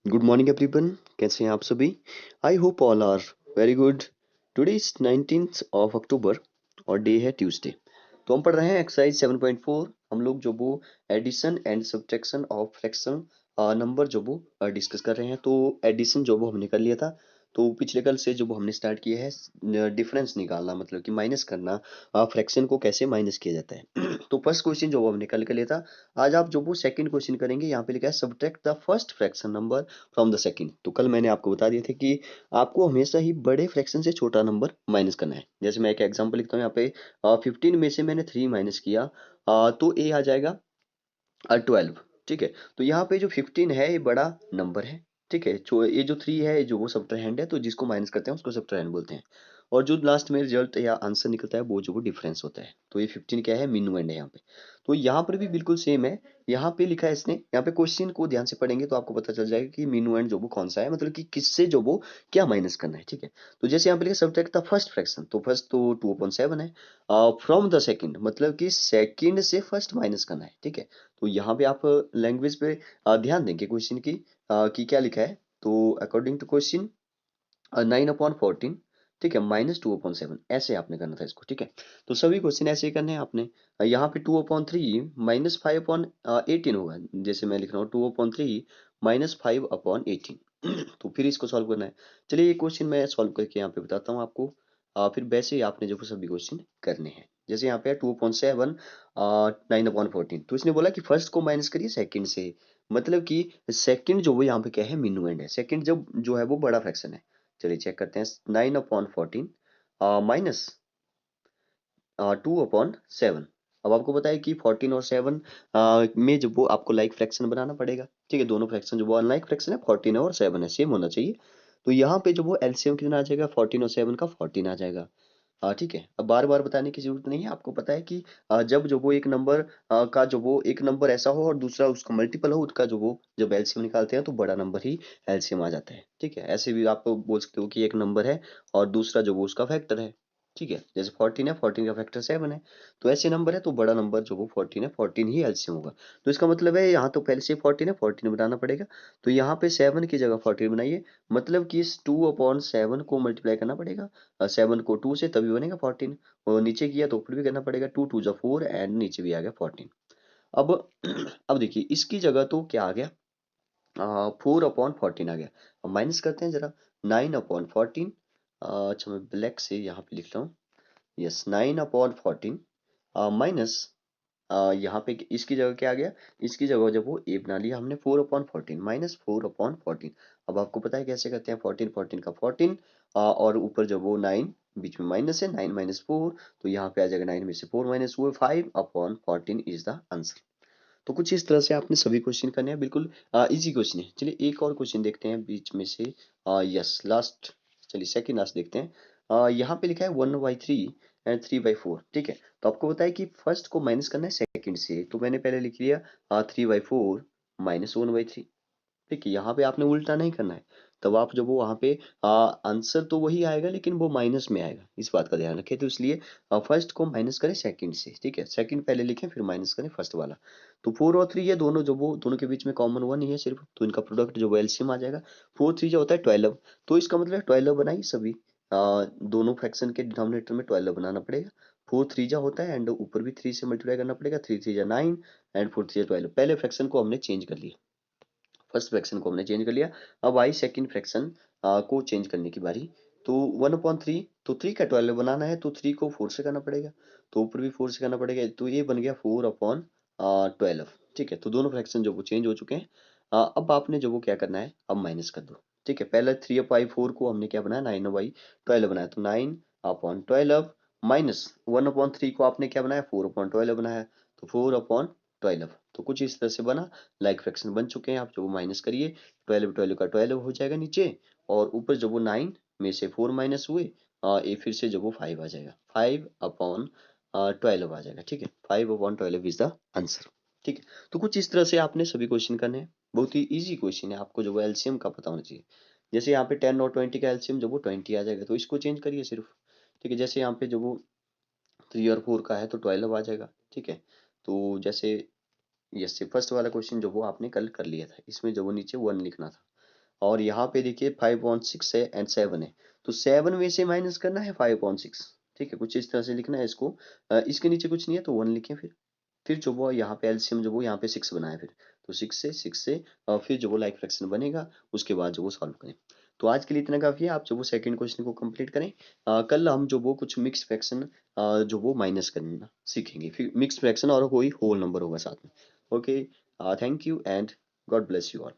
Good morning everyone, कैसे हैं आप सभी। I hope all are very good. Today is 19th of October और डे है ट्यूसडे। तो हम पढ़ रहे हैं एक्सरसाइज 7.4। हम लोग जो वो addition and subtraction of fraction number जो वो डिस्कस कर रहे हैं। तो एडिशन जो वो हमने कर लिया था। तो पिछले कल से जो वो हमने स्टार्ट किया है डिफरेंस निकालना, मतलब कि माइनस करना, फ्रैक्शन को कैसे माइनस किया जाता है। तो फर्स्ट क्वेश्चन जो वो हमने कल कर लिया था। आज आप जो वो सेकंड क्वेश्चन करेंगे। यहाँ पे लिखा है subtract the first fraction number from the second. तो कल मैंने आपको बता दिया था कि आपको हमेशा ही बड़े फ्रैक्शन से छोटा नंबर माइनस करना है। जैसे मैं एक एग्जांपल लिखता हूँ यहाँ पे। 15 में से मैंने 3 माइनस किया, तो ए आ जाएगा 12। ठीक है। तो यहाँ पे जो 15 है ये बड़ा नंबर है। ठीक है। ये जो 3 है जो वो सब्ट्राहैंड है, तो जिसको माइनस करते हैं उसको सब्ट्राहैंड बोलते हैं। और जो लास्ट में रिजल्ट या आंसर निकलता है वो जो वो डिफरेंस होता है। तो ये 15 क्या है, मिनुएंड है यहाँ पे। तो यहाँ पर भी बिल्कुल सेम है। यहाँ पे लिखा है इसने, यहाँ पे क्वेश्चन को ध्यान से पढ़ेंगे तो आपको पता चल जाएगा कि मिनुएंड जो वो कौन सा है, मतलब कि किससे जो वो क्या माइनस करना है। ठीक है। तो जैसे यहाँ पे लिखा सब्ट्रैक्ट द फर्स्ट फ्रैक्शन, तो फर्स्ट तो 2/7 है। फ्रॉम द सेकंड, मतलब कि सेकंड से फर्स्ट माइनस करना है। ठीक है। तो यहाँ पे आप लैंग्वेज पे ध्यान देंगे क्वेश्चन की, कि क्या लिखा है। तो अकॉर्डिंग टू क्वेश्चन 9/14, ठीक है, -2/7 ऐसे आपने करना था इसको। ठीक है। तो सभी क्वेश्चन ऐसे ही करने हैं आपने। यहाँ पे 2/3 -5/18 होगा। जैसे मैं लिख रहा हूँ 2/3 -5/18। तो फिर इसको सॉल्व करना है। चलिए ये क्वेश्चन मैं सॉल्व करके यहाँ पे बताता हूँ आपको। फिर वैसे ही आपने जो सभी क्वेश्चन करने हैं। जैसे यहाँ पे 2/7 9/14, तो इसने बोला कि फर्स्ट को माइनस करिए सेकंड से। मतलब कि सेकंड जो वो यहाँ पे क्या है, मिनुएंड है। सेकंड जब जो है वो बड़ा फ्रैक्शन है। चलिए चेक करते हैं। 9/14 माइनस 2/7। अब आपको पता है कि 14 और 7 में जब वो आपको लाइक फ्रैक्शन बनाना पड़ेगा। ठीक है। दोनों फ्रैक्शन जो वो अनलाइक फ्रैक्शन है, 14 है और 7 है, सेम होना चाहिए। तो यहाँ पे जो वो एलसीएम कितना आ जाएगा, 14 और 7 का 14 आ जाएगा। हाँ ठीक है। अब बार बार बताने की जरूरत नहीं है, आपको पता है कि जब जो वो एक नंबर का जो वो एक नंबर ऐसा हो और दूसरा उसका मल्टीपल हो, उसका जो वो जब एलसीएम निकालते हैं तो बड़ा नंबर ही एलसीएम आ जाता है। ठीक है। ऐसे भी आप बोल सकते हो कि एक नंबर है और दूसरा जो वो उसका फैक्टर है। ठीक है। जैसे 14 है, 14 का फैक्टर 7 है। तो ऐसे नंबर है तो बड़ा नंबर जो वो 14 है, 14 ही एलसीएम होगा। तो इसका मतलब है यहाँ तो पहले से 14 है, 14 बनाना पड़ेगा। तो यहाँ पे 7 की जगह 14 बनाइए। मतलब कि इस 2/7 को मल्टीप्लाई करना पड़ेगा 7 को 2 से, तभी बनेगा 14। और नीचे किया तो ऊपर भी करना पड़ेगा, 2 2 जा 4 एंड नीचे भी आ गया 14। अब अब देखिए इसकी जगह तो क्या आ गया, 4/14 आ गया। अब माइनस करते हैं जरा। 9/14, अच्छा मैं ब्लैक से यहाँ पे लिख रहा हूँ। यस, 9/14 माइनस यहाँ पे इसकी जगह क्या आ गया। इसकी जगह जब वो ए बना लिया हमने, 4/14 -4/14। अब आपको पता है कैसे करते हैं, 14 14 का 14, और ऊपर जब वो 9 बीच में माइनस है, 9 -4, तो यहाँ पे आ जाएगा 9 में से 4 माइनस हुए 5/14 इज द आंसर। तो कुछ इस तरह से आपने सभी क्वेश्चन करने हैं। बिल्कुल इजी क्वेश्चन है। चलिए एक और क्वेश्चन देखते हैं बीच में से। यस लास्ट, चलिए सेकंड लास्ट देखते हैं। यहाँ पे लिखा है 1/3 एंड 3/4। ठीक है। तो आपको बताया कि फर्स्ट को माइनस करना है सेकंड से, तो मैंने पहले लिख लिया 3/4 -1/3। ठीक है। यहाँ पे आपने उल्टा नहीं करना है। तब आप जब वो वहाँ पे आंसर तो वही आएगा लेकिन वो माइनस में आएगा, इस बात का ध्यान रखें। तो इसलिए फर्स्ट को माइनस करें सेकंड से। ठीक है। सेकंड पहले लिखें फिर माइनस करें फर्स्ट वाला। तो 4 और 3 ये दोनों जो वो दोनों के बीच में कॉमन 1 ही है सिर्फ, तो इनका प्रोडक्ट जो वो एलसीएम आ जाएगा। 4 3 जो होता है 12। तो इसका मतलब 12 बनाइए सभी। दोनों फ्रैक्शन के डिनोमिनेटर में 12 बनाना पड़ेगा। 4 3 जा होता है एंड ऊपर भी 3 से मल्टीप्लाई करना पड़ेगा। 3 3 जा 9 एंड 4 3 जा 12। पहले फ्रैक्शन को हमने चेंज कर लिया, फर्स्ट फ्रैक्शन को हमने चेंज कर लिया। अब आई सेकंड फ्रैक्शन को चेंज करने की बारी। तो 1/3, तो 3 का 12 बनाना है तो 3 को 4 से करना पड़ेगा, तो ऊपर भी 4 से करना पड़ेगा। तो ये बन गया 4/12। ठीक है। तो दोनों फ्रैक्शन जो वो चेंज हो चुके हैं। अब आपने जो वो क्या करना है, अब माइनस कर दो। ठीक है। पहले 3/4 को हमने क्या बनाया, 9/12 बनाया। तो 9/12 माइनस 1/3 को आपने क्या बनाया, 4/12 बनाया। तो 4/12। तो कुछ इस तरह से बना, लाइक फ्रैक्शन बन चुके हैं। आप जो माइनस करिए, 12 12 का 12 हो जाएगा नीचे, और ऊपर जब वो 9 में से 4 माइनस हुए, ये फिर से जब वो 5 आ जाएगा, 5/12 आ जाएगा। ठीक है। 5/12 इज द आंसर। ठीक है। तो कुछ इस तरह से आपने सभी क्वेश्चन करने हैं। बहुत ही इजी क्वेश्चन है, आपको जो वो एलसीएम का पता होना चाहिए। जैसे यहाँ पे 10 और 20 का एलसीएम जब वो 20 आ जाएगा, तो इसको चेंज करिए सिर्फ। ठीक है। जैसे यहाँ पे जो वो 3 और 4 का है तो 12 आ जाएगा। ठीक है। तो जैसे यस, फर्स्ट वाला क्वेश्चन जो वो आपने कल कर लिया था, इसमें जो वो नीचे 1 लिखना था। और यहाँ पे देखिए 5/6 है एंड 7 है, तो 7 में से माइनस करना है 5/6। ठीक है, कुछ इस तरह से लिखना है इसको। इसके नीचे कुछ नहीं है तो 1 लिखें। फिर जो वो यहाँ पे एलसीएम जो वो यहाँ पे 6 बनाए, फिर तो 6 से फिर जो वो लाइक फ्रैक्शन बनेगा, उसके बाद जो वो सॉल्व करें। तो आज के लिए इतना काफ़ी है, आप जो वो सेकंड क्वेश्चन को कंप्लीट करें। कल हम जो वो कुछ मिक्स फ्रैक्शन जो वो माइनस करना सीखेंगे, फिर मिक्स फ्रैक्शन और कोई होल नंबर होगा साथ में। Okay, thank you and God bless you all.